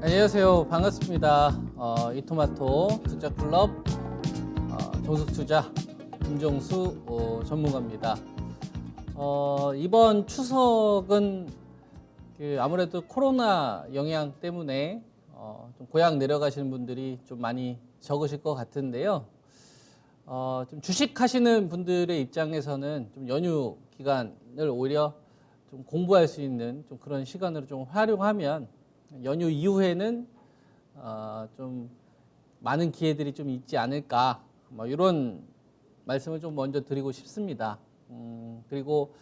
안녕하세요. 반갑습니다. 이토마토 투자클럽 종속투자 김종수 전문가입니다. 이번 추석은 아무래도 코로나 영향 때문에 좀 고향 내려가시는 분들이 좀 많이 적으실 것 같은데요. 좀 주식하시는 분들의 입장에서는 좀 연휴 기간을 오히려 좀 공부할 수 있는 좀 그런 시간으로 좀 활용하면 연휴 이후에는 좀 많은 기회들이 좀 있지 않을까, 뭐 이런 말씀을 좀 먼저 드리고 싶습니다. 그리고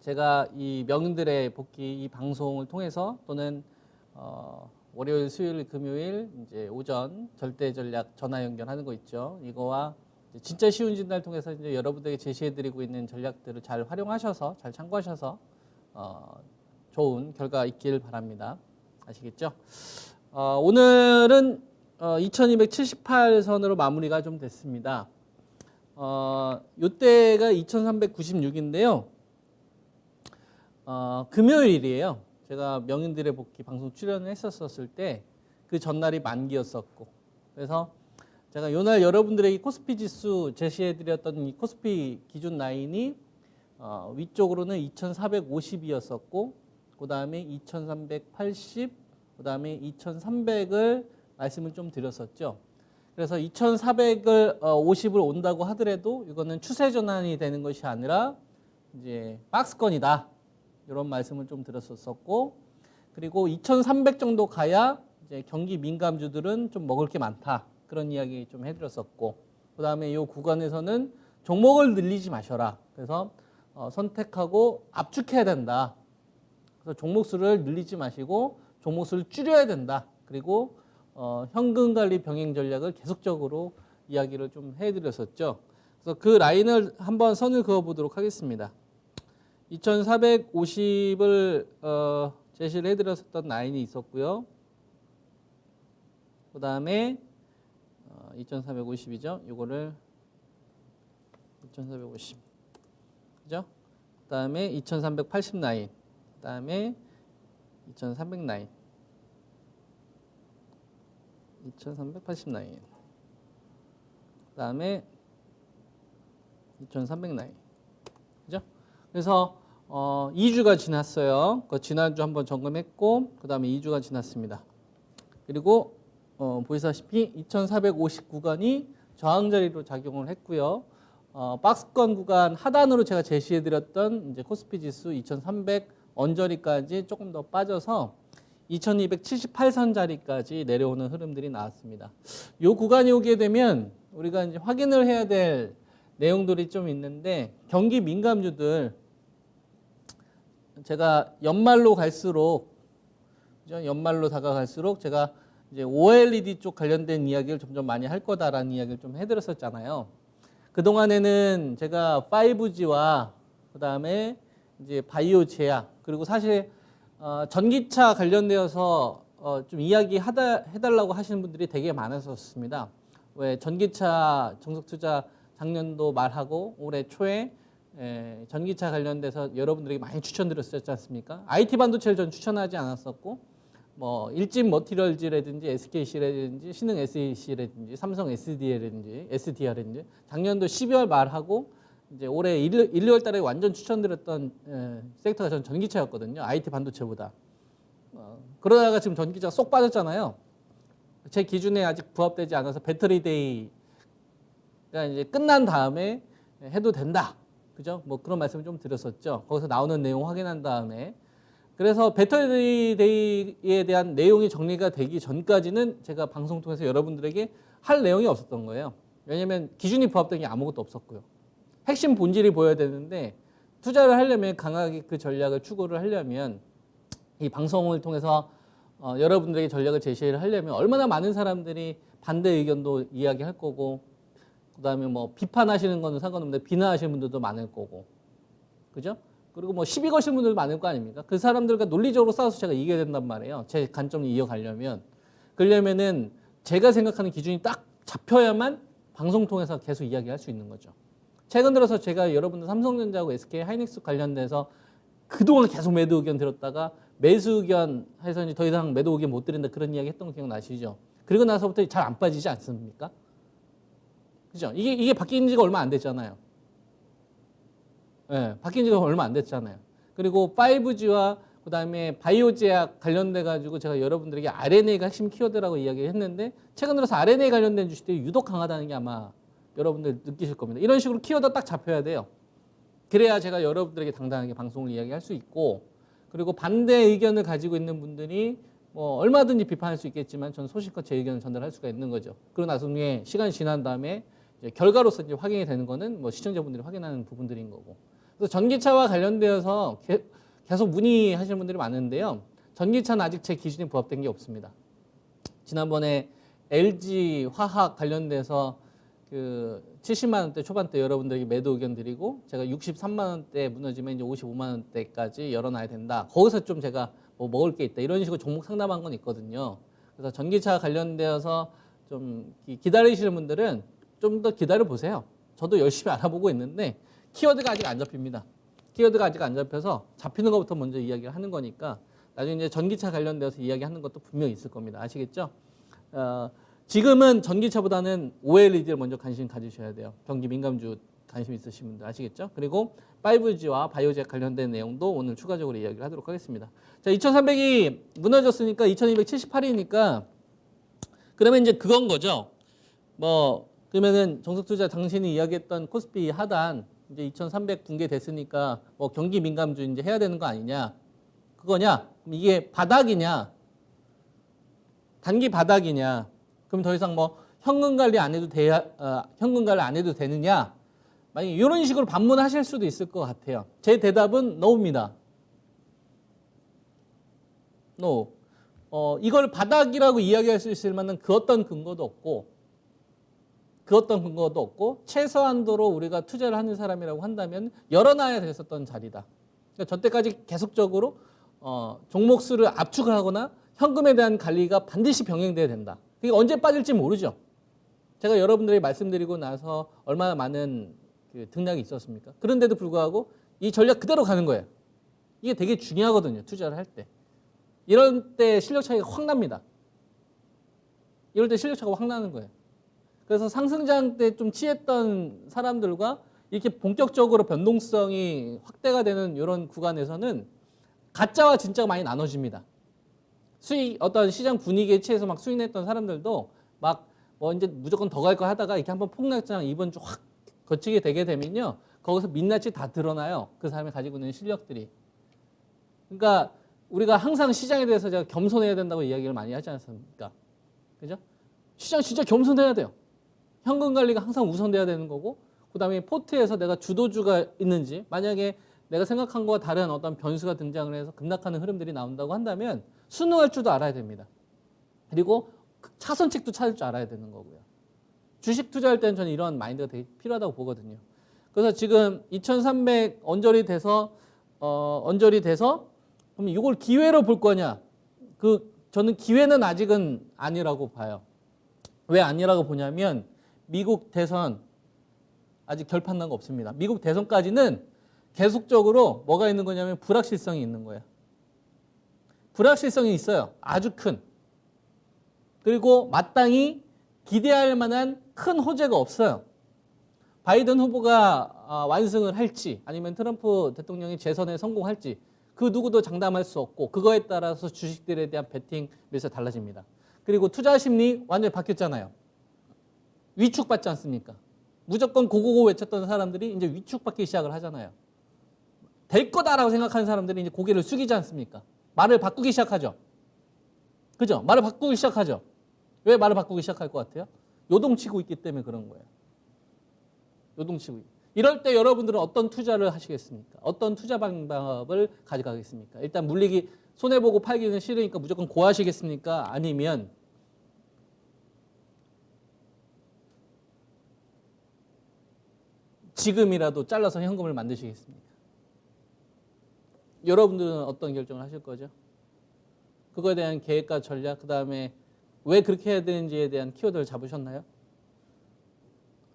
제가 이 명인들의 복귀 이 방송을 통해서 또는 월요일, 수요일, 금요일 이제 오전 절대 전략 전화 연결하는 거 있죠. 이거와 진짜 쉬운 진단을 통해서 이제 여러분들에게 제시해드리고 있는 전략들을 잘 활용하셔서 잘 참고하셔서 좋은 결과 있길 바랍니다. 아시겠죠? 오늘은 2278선으로 마무리가 좀 됐습니다. 요때가 2396인데요. 금요일이에요. 제가 명인들의 복귀 방송 출연을 했었을 때 그 전날이 만기였었고, 그래서 제가 요날 여러분들에게 코스피 지수 제시해드렸던 이 코스피 기준 라인이 위쪽으로는 2450이었었고, 그 다음에 2380, 그 다음에 2300을 말씀을 좀 드렸었죠. 그래서 2400을 50을 온다고 하더라도 이거는 추세 전환이 되는 것이 아니라 이제 박스권이다, 이런 말씀을 좀 드렸었고, 그리고 2300 정도 가야 이제 경기 민감주들은 좀 먹을 게 많다, 그런 이야기 좀 해드렸었고, 그 다음에 이 구간에서는 종목을 늘리지 마셔라. 그래서 선택하고 압축해야 된다. 그래서 종목 수를 늘리지 마시고 종목 수를 줄여야 된다. 그리고 현금 관리 병행 전략을 계속적으로 이야기를 좀 해드렸었죠. 그래서 그 라인을 한번 선을 그어 보도록 하겠습니다. 2450을 제시를 해드렸었던 라인이 있었고요. 그 다음에 2450이죠. 이거를 2450, 그죠? 그 다음에 2380 라인, 그 다음에 2300 라인, 2380 라인, 그 다음에 2300 라인, 그죠? 그래서 2주가 지났어요. 지난주 한번 점검했고, 그 다음에 2주가 지났습니다. 그리고 보시다시피 2450 구간이 저항자리로 작용을 했고요. 박스권 구간 하단으로 제가 제시해드렸던 이제 코스피 지수 2300 언저리까지 조금 더 빠져서 2278선 자리까지 내려오는 흐름들이 나왔습니다. 이 구간이 오게 되면 우리가 이제 확인을 해야 될 내용들이 좀 있는데, 경기 민감주들, 제가 연말로 갈수록, 연말로 다가갈수록 제가 이제 OLED 쪽 관련된 이야기를 점점 많이 할 거다라는 이야기를 좀 해드렸었잖아요. 그동안에는 제가 5G와 그 다음에 이제 바이오 제약, 그리고 사실 전기차 관련되어서 좀 이야기 해달라고 하시는 분들이 되게 많았었습니다. 왜 전기차 정석투자 작년도 말하고 올해 초에 전기차 관련돼서 여러분들에게 많이 추천드렸었지 않습니까? IT 반도체를 전 추천하지 않았었고, 뭐 일진 머티리얼즈라든지 SKC라든지 신흥 SEC라든지 삼성 SDR라든지 작년도 12월 말하고 이제 올해 1, 2월 달에 완전 추천드렸던 섹터가 전 전기차였거든요. IT 반도체보다. 그러다가 지금 전기차가 쏙 빠졌잖아요. 제 기준에 아직 부합되지 않아서 배터리데이가 이제 끝난 다음에 해도 된다, 그죠? 뭐 그런 말씀을 좀 드렸었죠. 거기서 나오는 내용 확인한 다음에. 그래서 배터리데이에 대한 내용이 정리가 되기 전까지는 제가 방송 통해서 여러분들에게 할 내용이 없었던 거예요. 왜냐하면 기준이 부합된 게 아무것도 없었고요. 핵심 본질이 보여야 되는데, 투자를 하려면 강하게 그 전략을 추구를 하려면 이 방송을 통해서 여러분들에게 전략을 제시를 하려면 얼마나 많은 사람들이 반대 의견도 이야기할 거고, 그 다음에 뭐 비판하시는 거는 상관없는데 비난하시는 분들도 많을 거고, 그죠? 그리고 뭐 시비 거시는 분들도 많을 거 아닙니까? 그 사람들과 논리적으로 싸워서 제가 이겨야 된단 말이에요. 제 관점을 이어가려면. 그러려면은 제가 생각하는 기준이 딱 잡혀야만 방송 통해서 계속 이야기할 수 있는 거죠. 최근 들어서 제가 여러분들 삼성전자하고 SK 하이닉스 관련돼서 그동안 계속 매도 의견 들었다가 매수 의견 해서 이제 더 이상 매도 의견 못 드린다 그런 이야기 했던 거 기억나시죠? 그리고 나서부터 잘 안 빠지지 않습니까? 그죠? 이게 바뀐 지가 얼마 안 됐잖아요. 예, 바뀐 지가 얼마 안 됐잖아요. 그리고 5G와 그다음에 바이오 제약 관련돼 가지고 제가 여러분들에게 RNA가 핵심 키워드라고 이야기했는데 최근 들어서 RNA 관련된 주식들이 유독 강하다는 게 아마 여러분들 느끼실 겁니다. 이런 식으로 키워드 딱 잡혀야 돼요. 그래야 제가 여러분들에게 당당하게 방송을 이야기할 수 있고, 그리고 반대 의견을 가지고 있는 분들이 뭐 얼마든지 비판할 수 있겠지만 저는 소신껏 제 의견을 전달할 수가 있는 거죠. 그리고 나중에 시간이 지난 다음에 이제 결과로서 이제 확인이 되는 거는 뭐 시청자분들이 확인하는 부분들인 거고. 그래서 전기차와 관련되어서 계속 문의하시는 분들이 많은데요. 전기차는 아직 제 기준에 부합된 게 없습니다. 지난번에 LG 화학 관련돼서 그 70만 원대 초반대 여러분들에게 매도 의견 드리고 제가 63만 원대 무너지면 이제 55만 원대까지 열어놔야 된다. 거기서 좀 제가 뭐 먹을 게 있다. 이런 식으로 종목 상담한 건 있거든요. 그래서 전기차 관련되어서 좀 기다리시는 분들은 좀 더 기다려 보세요. 저도 열심히 알아보고 있는데 키워드가 아직 안 잡힙니다. 키워드가 아직 안 잡혀서 잡히는 것부터 먼저 이야기를 하는 거니까 나중에 이제 전기차 관련돼서 이야기하는 것도 분명히 있을 겁니다. 아시겠죠? 지금은 전기차보다는 OLED를 먼저 관심 가지셔야 돼요. 경기 민감주 관심 있으신 분들 아시겠죠? 그리고 5G와 바이오제약 관련된 내용도 오늘 추가적으로 이야기를 하도록 하겠습니다. 자, 2300이 무너졌으니까 2278이니까 그러면 이제 그건 거죠. 뭐 그러면은 정석투자 당신이 이야기했던 코스피 하단 이제 2300 붕괴됐으니까 뭐 경기 민감주 이제 해야 되는 거 아니냐? 그거냐? 그럼 이게 바닥이냐? 단기 바닥이냐? 그럼 더 이상 뭐 현금 관리 안 해도 현금 관리 안 해도 되느냐? 만약에 이런 식으로 반문하실 수도 있을 것 같아요. 제 대답은 no입니다. no. 이걸 바닥이라고 이야기할 수 있을 만한 그 어떤 근거도 없고 최소한도로 우리가 투자를 하는 사람이라고 한다면 열어놔야 됐었던 자리다. 그러니까 저 때까지 계속적으로 종목 수를 압축을 하거나 현금에 대한 관리가 반드시 병행돼야 된다. 그게 언제 빠질지 모르죠. 제가 여러분들에게 말씀드리고 나서 얼마나 많은 그 등락이 있었습니까? 그런데도 불구하고 이 전략 그대로 가는 거예요. 이게 되게 중요하거든요. 투자를 할 때. 이럴 때 실력 차이가 확 납니다. 이럴 때 실력 차이가 확 나는 거예요. 그래서 상승장 때 좀 취했던 사람들과 이렇게 본격적으로 변동성이 확대가 되는 이런 구간에서는 가짜와 진짜가 많이 나눠집니다. 어떤 시장 분위기에 취해서 막 수익냈던 사람들도 막 뭐 이제 무조건 더 갈 거 하다가 이렇게 한번 폭락장 이번 주 확 거치게 되게 되면요. 거기서 민낯이 다 드러나요. 그 사람이 가지고 있는 실력들이. 그러니까 우리가 항상 시장에 대해서 제가 겸손해야 된다고 이야기를 많이 하지 않습니까? 그죠? 시장 진짜 겸손해야 돼요. 현금 관리가 항상 우선돼야 되는 거고, 그 다음에 포트에서 내가 주도주가 있는지, 만약에 내가 생각한 것과 다른 어떤 변수가 등장을 해서 급락하는 흐름들이 나온다고 한다면 순응할 줄도 알아야 됩니다. 그리고 차선책도 찾을 줄 알아야 되는 거고요. 주식 투자할 때는 저는 이런 마인드가 되게 필요하다고 보거든요. 그래서 지금 2300 언저리 돼서 그럼 이걸 기회로 볼 거냐? 저는 기회는 아직은 아니라고 봐요. 왜 아니라고 보냐면 미국 대선 아직 결판 난 거 없습니다. 미국 대선까지는 계속적으로 뭐가 있는 거냐면 불확실성이 있는 거예요. 불확실성이 있어요. 아주 큰. 그리고 마땅히 기대할 만한 큰 호재가 없어요. 바이든 후보가 완승을 할지 아니면 트럼프 대통령이 재선에 성공할지 그 누구도 장담할 수 없고 그거에 따라서 주식들에 대한 베팅 매수가 달라집니다. 그리고 투자 심리 완전히 바뀌었잖아요. 위축받지 않습니까? 무조건 고고고 외쳤던 사람들이 이제 위축받기 시작을 하잖아요. 될 거다라고 생각하는 사람들이 이제 고개를 숙이지 않습니까? 말을 바꾸기 시작하죠. 그죠? 말을 바꾸기 시작하죠. 왜 말을 바꾸기 시작할 것 같아요? 요동치고 있기 때문에 그런 거예요. 요동치고 있고. 이럴 때 여러분들은 어떤 투자를 하시겠습니까? 어떤 투자 방법을 가져가겠습니까? 일단 물리기 손해보고 팔기는 싫으니까 무조건 고하시겠습니까? 아니면 지금이라도 잘라서 현금을 만드시겠습니까? 여러분들은 어떤 결정을 하실 거죠? 그거에 대한 계획과 전략, 그 다음에 왜 그렇게 해야 되는지에 대한 키워드를 잡으셨나요?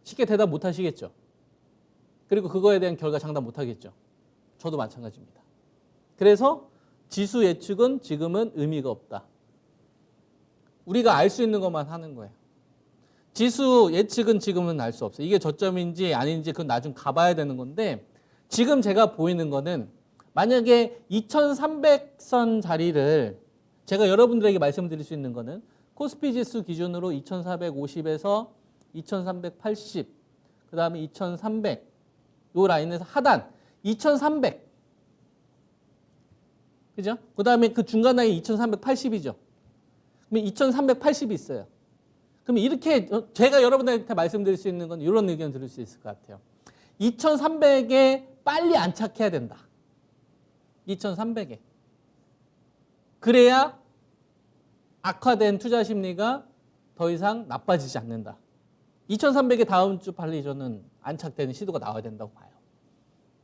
쉽게 대답 못 하시겠죠? 그리고 그거에 대한 결과 장담 못 하겠죠? 저도 마찬가지입니다. 그래서 지수 예측은 지금은 의미가 없다. 우리가 알 수 있는 것만 하는 거예요. 지수 예측은 지금은 알 수 없어요. 이게 저점인지 아닌지 그건 나중 가봐야 되는 건데 지금 제가 보이는 거는 만약에 2300선 자리를 제가 여러분들에게 말씀드릴 수 있는 거는 코스피 지수 기준으로 2450에서 2380, 그 다음에 2300, 요 라인에서 하단 2300, 그죠? 그 다음에 그 중간 라인 2380이죠. 그럼 2380이 있어요. 그럼 이렇게 제가 여러분들한테 말씀드릴 수 있는 건 이런 의견 들을 수 있을 것 같아요. 2300에 빨리 안착해야 된다. 2300에. 그래야 악화된 투자 심리가 더 이상 나빠지지 않는다. 2300에 다음 주 빨리 저는 안착되는 시도가 나와야 된다고 봐요.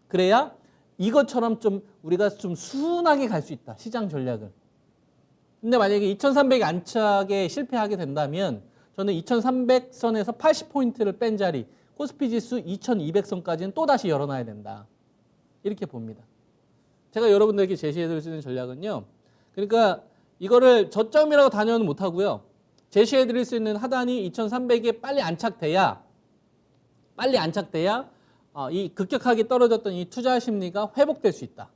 그래야 이것처럼 좀 우리가 좀 순하게 갈 수 있다. 시장 전략을. 근데 만약에 2300 안착에 실패하게 된다면 저는 2300선에서 80포인트를 뺀 자리 코스피 지수 2200선까지는 또다시 열어놔야 된다. 이렇게 봅니다. 제가 여러분들에게 제시해드릴 수 있는 전략은요. 그러니까 이거를 저점이라고 단언은 못하고요. 제시해드릴 수 있는 하단이 2300에 빨리 안착돼야 이 급격하게 떨어졌던 이 투자 심리가 회복될 수 있다.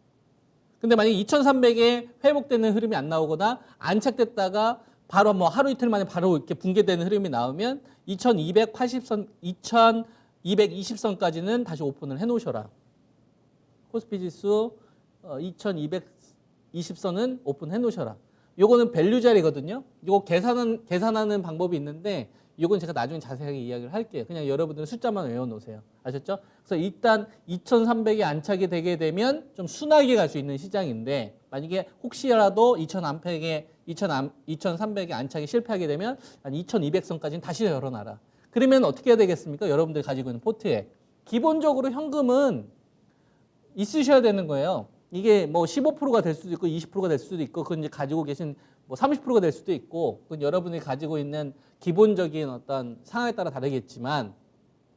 근데 만약에 2300에 회복되는 흐름이 안 나오거나 안착됐다가 바로 뭐 하루 이틀 만에 바로 이렇게 붕괴되는 흐름이 나오면 2280선, 2220선까지는 다시 오픈을 해 놓으셔라. 코스피 지수 2220선은 오픈해 놓으셔라. 요거는 밸류 자리거든요. 요거 계산하는 방법이 있는데 요건 제가 나중에 자세하게 이야기를 할게요. 그냥 여러분들은 숫자만 외워 놓으세요. 아셨죠? 그래서 일단 2300에 안착이 되게 되면 좀 순하게 갈 수 있는 시장인데 만약에 혹시라도 2300에 안착이 실패하게 되면 한 2200선까지는 다시 열어놔라. 그러면 어떻게 해야 되겠습니까? 여러분들 가지고 있는 포트에. 기본적으로 현금은 있으셔야 되는 거예요. 이게 뭐 15%가 될 수도 있고 20%가 될 수도 있고 그건 이제 가지고 계신 뭐 30%가 될 수도 있고 그건 여러분이 가지고 있는 기본적인 어떤 상황에 따라 다르겠지만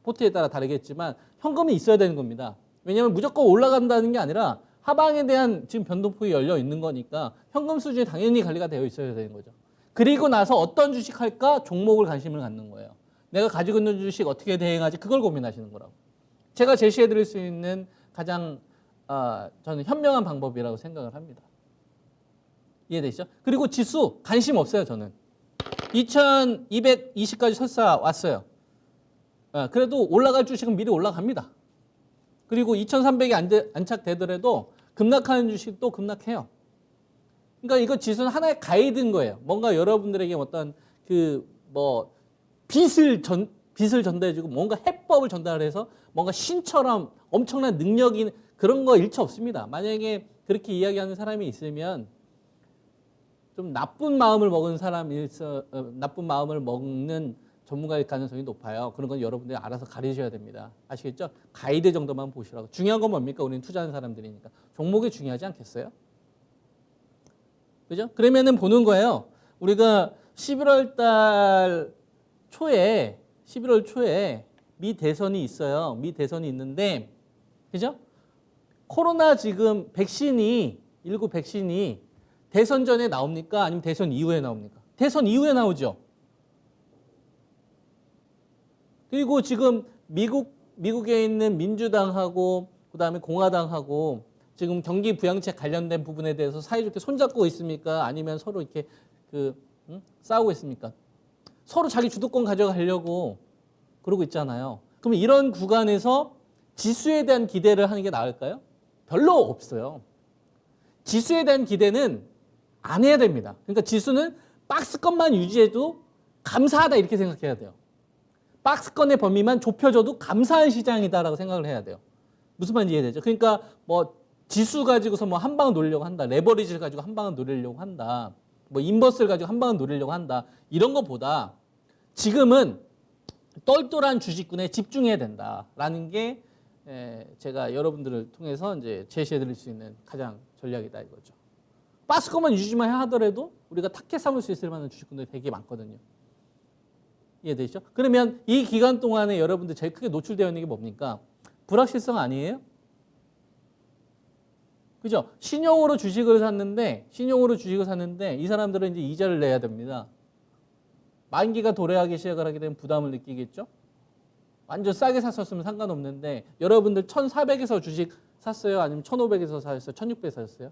포트에 따라 다르겠지만 현금이 있어야 되는 겁니다. 왜냐하면 무조건 올라간다는 게 아니라 하방에 대한 지금 변동폭이 열려 있는 거니까 현금 수준이 당연히 관리가 되어 있어야 되는 거죠. 그리고 나서 어떤 주식 할까 종목을 관심을 갖는 거예요. 내가 가지고 있는 주식 어떻게 대응하지 그걸 고민하시는 거라고. 제가 제시해 드릴 수 있는 가장 저는 현명한 방법이라고 생각을 합니다. 이해되시죠? 그리고 지수 관심 없어요. 저는 2220까지 설사 왔어요. 그래도 올라갈 주식은 미리 올라갑니다. 그리고 2300이 안착되더라도 급락하는 주식도 급락해요. 그러니까 이거 지수는 하나의 가이드인 거예요. 뭔가 여러분들에게 어떤 빛을 전달해주고 뭔가 해법을 전달해서 뭔가 신처럼 엄청난 능력이 그런 거 일체 없습니다. 만약에 그렇게 이야기하는 사람이 있으면 좀 나쁜 마음을 먹은 나쁜 마음을 먹는 전문가일 가능성이 높아요. 그런 건 여러분들이 알아서 가리셔야 됩니다. 아시겠죠? 가이드 정도만 보시라고. 중요한 건 뭡니까? 우리는 투자하는 사람들이니까. 종목이 중요하지 않겠어요? 그죠? 그러면은 보는 거예요. 우리가 11월 초에 미 대선이 있어요. 미 대선이 있는데, 그죠? 코로나 지금 일구 백신이 대선 전에 나옵니까? 아니면 대선 이후에 나옵니까? 대선 이후에 나오죠. 그리고 지금 미국에 있는 민주당하고 그다음에 공화당하고 지금 경기 부양책 관련된 부분에 대해서 사이좋게 손잡고 있습니까? 아니면 서로 이렇게 싸우고 있습니까? 서로 자기 주도권 가져가려고 그러고 있잖아요. 그럼 이런 구간에서 지수에 대한 기대를 하는 게 나을까요? 별로 없어요. 지수에 대한 기대는 안 해야 됩니다. 그러니까 지수는 박스권만 유지해도 감사하다 이렇게 생각해야 돼요. 박스권의 범위만 좁혀져도 감사한 시장이다라고 생각을 해야 돼요. 무슨 말인지 이해되죠? 그러니까 뭐 지수 가지고서 뭐 한 방을 노리려고 한다. 레버리지를 가지고 한 방을 노리려고 한다. 뭐 인버스를 가지고 한 방을 노리려고 한다. 이런 것보다 지금은 똘똘한 주식군에 집중해야 된다라는 게 제가 여러분들을 통해서 이제 제시해드릴 수 있는 가장 전략이다 이거죠. 박스권만 유지만 하더라도 우리가 타켓 삼을 수 있을 만한 주식군들이 되게 많거든요. 이해되시죠? 그러면 이 기간 동안에 여러분들 제일 크게 노출되어 있는 게 뭡니까? 불확실성 아니에요? 그죠? 신용으로 주식을 샀는데 이 사람들은 이제 이자를 내야 됩니다. 만기가 도래하기 시작을 하게 되면 부담을 느끼겠죠? 완전 싸게 샀었으면 상관없는데 여러분들 1,400에서 주식 샀어요? 아니면 1,500에서 사셨어요? 1,600에서 사셨어요?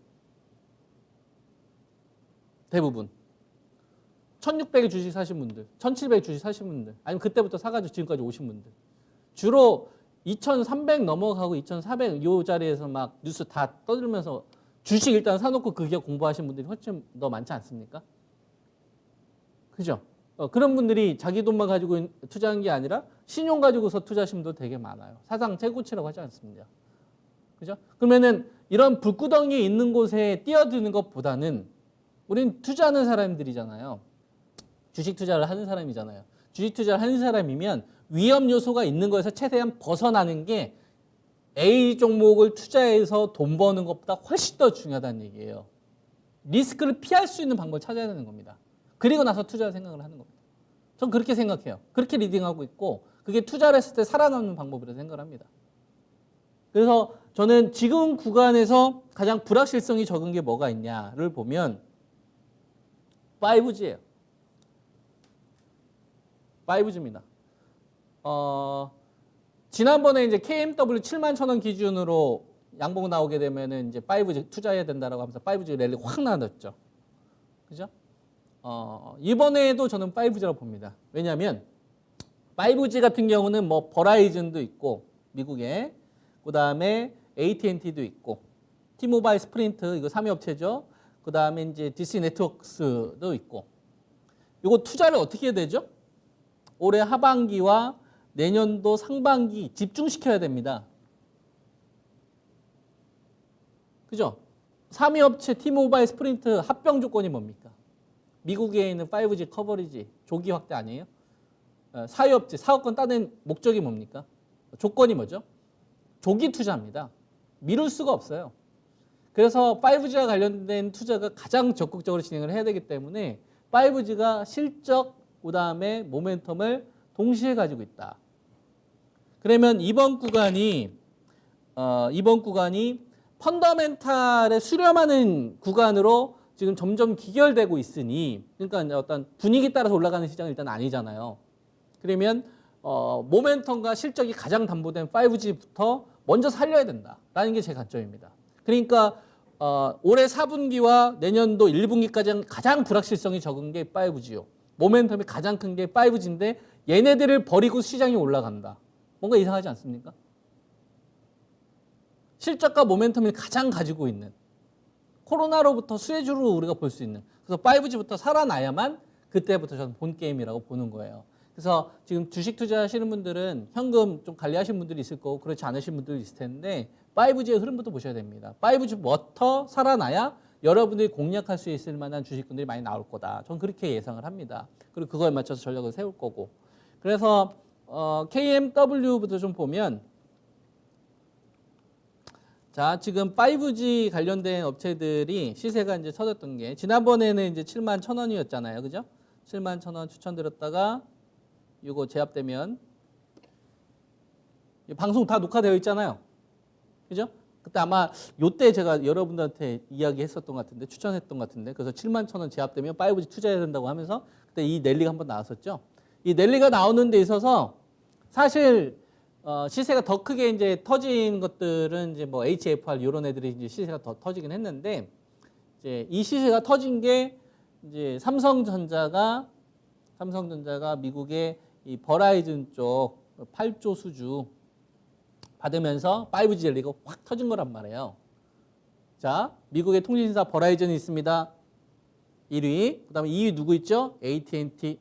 대부분. 1,600에 주식 사신 분들, 1,700에 주식 사신 분들, 아니면 그때부터 사가지고 지금까지 오신 분들. 주로 2,300 넘어가고 2,400 요 자리에서 막 뉴스 다 떠들면서 주식 일단 사놓고 그 기업 공부하신 분들이 훨씬 더 많지 않습니까? 그죠? 그런 분들이 자기 돈만 가지고 투자한 게 아니라 신용 가지고서 투자하신 분도 되게 많아요. 사상 최고치라고 하지 않습니다. 그죠? 그러면은 이런 불구덩이 있는 곳에 뛰어드는 것보다는 우린 투자하는 사람들이잖아요. 주식 투자를 하는 사람이잖아요. 주식 투자를 하는 사람이면 위험 요소가 있는 거에서 최대한 벗어나는 게 A 종목을 투자해서 돈 버는 것보다 훨씬 더 중요하다는 얘기예요. 리스크를 피할 수 있는 방법을 찾아야 되는 겁니다. 그리고 나서 투자 생각을 하는 겁니다. 전 그렇게 생각해요. 그렇게 리딩하고 있고 그게 투자를 했을 때 살아남는 방법이라고 생각을 합니다. 그래서 저는 지금 구간에서 가장 불확실성이 적은 게 뭐가 있냐를 보면 5G예요. 5G입니다. 지난번에 이제 KMW 71,000원 기준으로 양봉 나오게 되면은 이제 5G 투자해야 된다라고 하면서 5G 랠리 확 나눴죠. 그죠? 이번에도 저는 5G라고 봅니다. 왜냐하면 5G 같은 경우는 뭐 버라이즌도 있고 미국에 그다음에 AT&T도 있고 T-모바일 스프린트 이거 3위 업체죠. 그다음에 이제 DC 네트워크스도 있고. 이거 투자를 어떻게 해야 되죠? 올해 하반기와 내년도 상반기 집중시켜야 됩니다. 그죠? 3위 업체 T-모바일 스프린트 합병 조건이 뭡니까? 미국에 있는 5G 커버리지 조기 확대 아니에요? 4위 업체 사업권 따낸 목적이 뭡니까? 조건이 뭐죠? 조기 투자입니다. 미룰 수가 없어요. 그래서 5G와 관련된 투자가 가장 적극적으로 진행을 해야 되기 때문에 5G가 실적 그다음에 모멘텀을 동시에 가지고 있다. 그러면 이번 구간이 펀더멘탈에 수렴하는 구간으로 지금 점점 기결되고 있으니 그러니까 어떤 분위기 따라서 올라가는 시장은 일단 아니잖아요. 그러면 모멘텀과 실적이 가장 담보된 5G부터 먼저 살려야 된다라는 게 제 관점입니다. 그러니까 올해 4분기와 내년도 1분기까지 가장 불확실성이 적은 게 5G요. 모멘텀이 가장 큰 게 5G인데 얘네들을 버리고 시장이 올라간다. 뭔가 이상하지 않습니까? 실적과 모멘텀을 가장 가지고 있는 코로나로부터 수혜주로 우리가 볼 수 있는 그래서 5G부터 살아나야만 그때부터 저는 본 게임이라고 보는 거예요. 그래서 지금 주식 투자하시는 분들은 현금 좀 관리하시는 분들이 있을 거고 그렇지 않으신 분들이 있을 텐데 5G의 흐름부터 보셔야 됩니다. 5G부터 살아나야 여러분들이 공략할 수 있을 만한 주식군들이 많이 나올 거다. 저는 그렇게 예상을 합니다. 그리고 그거에 맞춰서 전략을 세울 거고. 그래서 KMW부터 좀 보면 자, 지금 5G 관련된 업체들이 시세가 이제 터졌던 게 지난번에는 이제 71,000원이었잖아요. 그죠? 71,000원 추천드렸다가 이거 제압되면 방송 다 녹화되어 있잖아요. 그죠? 그때 아마 요때 제가 여러분들한테 이야기했었던 것 같은데 추천했던 것 같은데 그래서 71,000원 제압되면 5G 투자해야 된다고 하면서 그때 이 랠리가 한번 나왔었죠. 이 랠리가 나오는 데 있어서 사실 시세가 더 크게 이제 터진 것들은 이제 뭐 HFR 이런 애들이 이제 시세가 더 터지긴 했는데 이제 이 시세가 터진 게 이제 삼성전자가 미국의 이 버라이즌 쪽 8조 수주 받으면서 5G 랠리가 확 터진 거란 말이에요. 자, 미국의 통신사 버라이즌이 있습니다. 1위. 그다음에 2위 누구 있죠? AT&T.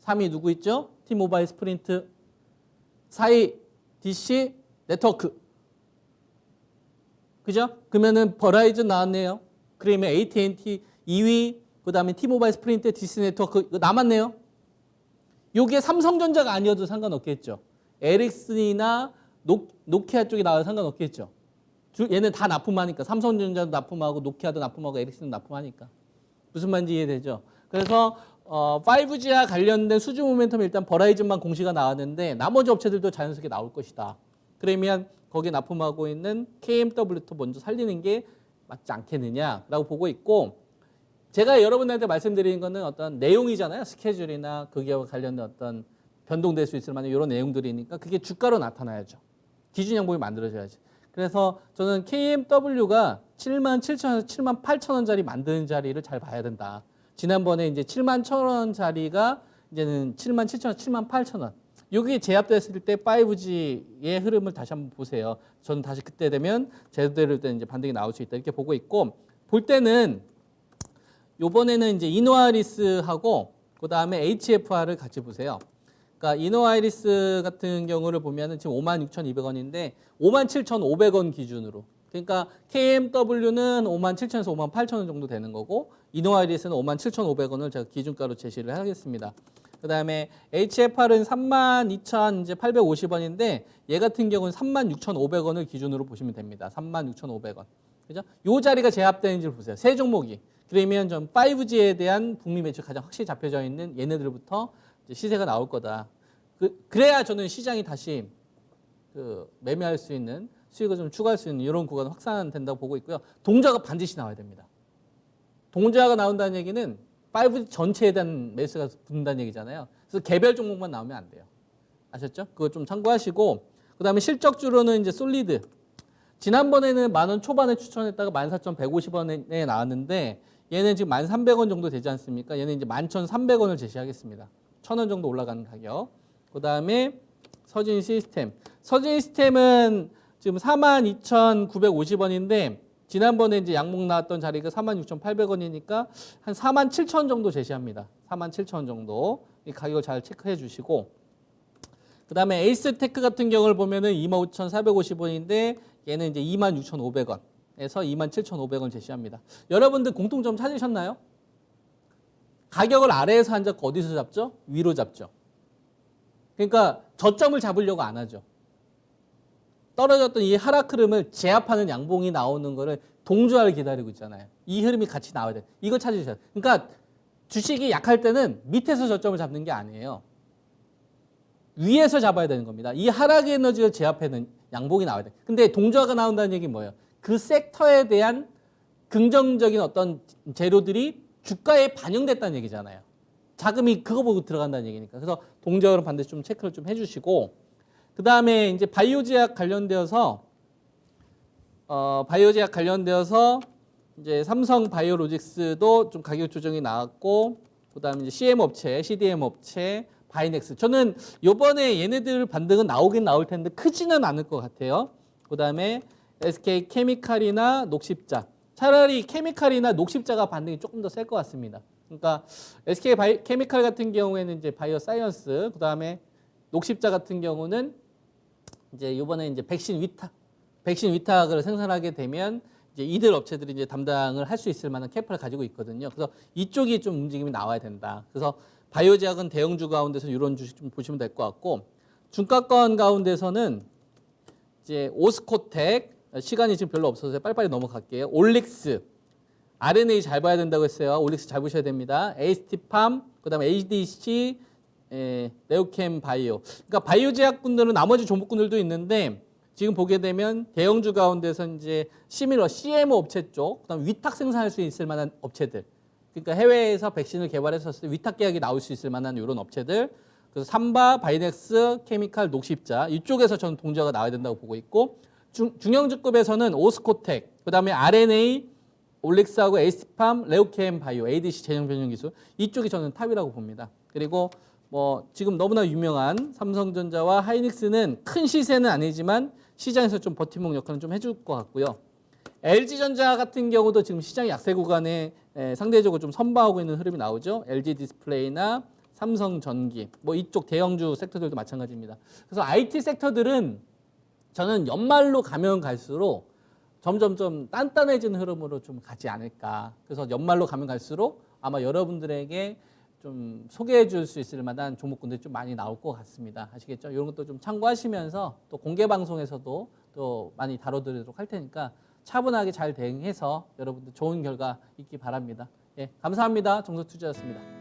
3위 누구 있죠? T-모바일 스프린트. 4위 DC 네트워크. 그죠? 그러면은 버라이즌 나왔네요. 그러면 AT&T 2위, 그다음에 T-모바일 스프린트, DC 네트워크 이거 남았네요. 요게 삼성전자가 아니어도 상관없겠죠. 에릭슨이나 노키아 쪽이 나와도 상관없겠죠. 얘는 다 납품하니까 삼성전자도 납품하고 노키아도 납품하고 에릭슨도 납품하니까 무슨 말인지 이해되죠. 그래서 5G와 관련된 수주 모멘텀이 일단 버라이즌만 공시가 나왔는데 나머지 업체들도 자연스럽게 나올 것이다. 그러면 거기에 납품하고 있는 KMW부터 먼저 살리는 게 맞지 않겠느냐라고 보고 있고, 제가 여러분들한테 말씀드리는 거는 어떤 내용이잖아요. 스케줄이나 그 기업과 관련된 어떤 변동될 수 있을 만한 이런 내용들이니까 그게 주가로 나타나야죠. 기준 양봉이 만들어져야지. 그래서 저는 KMW가 77,000원에서 78,000원짜리 만드는 자리를 잘 봐야 된다. 지난번에 이제 71,000원짜리가 이제는 77,000원, 78,000원. 여기 제압됐을 때 5G의 흐름을 다시 한번 보세요. 저는 다시 그때 되면 제대로 된 이제 반등이 나올 수 있다 이렇게 보고 있고, 볼 때는 요번에는 이제 이노아리스하고 그다음에 HFR을 같이 보세요. 그러니까 이노아이리스 같은 경우를 보면은 지금 56,200원인데 57,500원 기준으로. 그러니까 KMW는 57,000원에서 58,000원 정도 되는 거고, 이노아이리스는 57,500원을 제가 기준가로 제시를 하겠습니다. 그다음에 HFR은 32,850원인데 얘 같은 경우는 36,500원을 기준으로 보시면 됩니다. 36,500원. 그죠? 요 자리가 제압되는지를 보세요. 세 종목이. 그러면 좀 5G에 대한 북미 매출 가장 확실히 잡혀져 있는 얘네들부터 시세가 나올 거다. 그래야 저는 시장이 다시 매매할 수 있는 수익을 좀 추가할 수 있는 이런 구간이 확산된다고 보고 있고요. 동자가 반드시 나와야 됩니다. 동자가 나온다는 얘기는 5G 전체에 대한 매수가 붙는다는 얘기잖아요. 그래서 개별 종목만 나오면 안 돼요. 아셨죠? 그거 좀 참고하시고, 그다음에 실적주로는 이제 솔리드. 지난번에는 10,000원 초반에 추천했다가 14,150원에 나왔는데 얘는 지금 1,300원 정도 되지 않습니까? 얘는 이제 11,300원을 제시하겠습니다. 1,000원 정도 올라가는 가격. 그다음에 서진 시스템. 서진 시스템은 지금 42,950원인데 지난번에 이제 양목 나왔던 자리가 46,800원이니까 한 47,000원 정도 제시합니다. 47,000원 정도. 이 가격을 잘 체크해 주시고, 그다음에 에이스테크 같은 경우를 보면은 25,450원인데 얘는 이제 26,500원에서 27,500원 제시합니다. 여러분들 공통점 찾으셨나요? 가격을 아래에서 안 잡고 어디서 잡죠? 위로 잡죠. 그러니까 저점을 잡으려고 안 하죠. 떨어졌던 이 하락 흐름을 제압하는 양봉이 나오는 거를 동조하를 기다리고 있잖아요. 이 흐름이 같이 나와야 돼. 이걸 찾으셔야 돼요. 그러니까 주식이 약할 때는 밑에서 저점을 잡는 게 아니에요. 위에서 잡아야 되는 겁니다. 이 하락의 에너지를 제압하는 양봉이 나와야 돼. 근데 동조화가 나온다는 얘기는 뭐예요? 그 섹터에 대한 긍정적인 어떤 재료들이 주가에 반영됐다는 얘기잖아요. 자금이 그거 보고 들어간다는 얘기니까. 그래서 동조화는 반드시 좀 체크를 좀 해주시고, 그 다음에 이제 바이오제약 관련되어서 이제 삼성 바이오로직스도 좀 가격 조정이 나왔고, 그 다음에 이제 CM 업체, CDM 업체, 바이넥스. 저는 요번에 얘네들 반등은 나오긴 나올 텐데 크지는 않을 것 같아요. 그 다음에 SK 케미칼이나 녹십자. 차라리 케미칼이나 녹십자가 반등이 조금 더 셀 것 같습니다. 그러니까 SK 케미칼 같은 경우에는 이제 바이오 사이언스, 그 다음에 녹십자 같은 경우는 이제 요번에 이제 백신 위탁을 생산하게 되면 이제 이들 업체들이 이제 담당을 할 수 있을 만한 캐파를 가지고 있거든요. 그래서 이쪽이 좀 움직임이 나와야 된다. 그래서 바이오제약은 대형주 가운데서 이런 주식 좀 보시면 될 것 같고, 중가권 가운데서는 이제 오스코텍, 시간이 지금 별로 없어서 빨리빨리 넘어갈게요. 올릭스, RNA 잘 봐야 된다고 했어요. 올릭스 잘 보셔야 됩니다. AST팜, 그다음에 ADC, 네오캠 바이오. 그러니까 바이오제약 분들은 나머지 종목군들도 있는데 지금 보게 되면 대형주 가운데서 이제 시밀러 CMO 업체 쪽, 그다음 위탁 생산할 수 있을 만한 업체들. 그러니까 해외에서 백신을 개발했었을 때 위탁 계약이 나올 수 있을 만한 이런 업체들. 그래서 삼바, 바이넥스, 케미칼, 녹십자 이쪽에서 저는 동조가 나와야 된다고 보고 있고, 중형주급에서는 오스코텍, 그다음에 RNA, 올릭스하고 에이스팜, 레오케엠 바이오, ADC 제형 변형 기술 이쪽이 저는 탑이라고 봅니다. 그리고 뭐 지금 너무나 유명한 삼성전자와 하이닉스는 큰 시세는 아니지만 시장에서 좀 버팀목 역할은 좀 해줄 것 같고요. LG전자 같은 경우도 지금 시장 약세 구간에 상대적으로 좀 선방하고 있는 흐름이 나오죠. LG 디스플레이나 삼성전기, 뭐 이쪽 대형주 섹터들도 마찬가지입니다. 그래서 IT 섹터들은 저는 연말로 가면 갈수록 점점 좀 단단해지는 흐름으로 좀 가지 않을까. 그래서 연말로 가면 갈수록 아마 여러분들에게 좀 소개해 줄 수 있을 만한 종목군들이 좀 많이 나올 것 같습니다. 아시겠죠? 이런 것도 좀 참고하시면서 또 공개 방송에서도 또 많이 다뤄드리도록 할 테니까 차분하게 잘 대응해서 여러분들 좋은 결과 있기 바랍니다. 예, 감사합니다. 정석투자였습니다.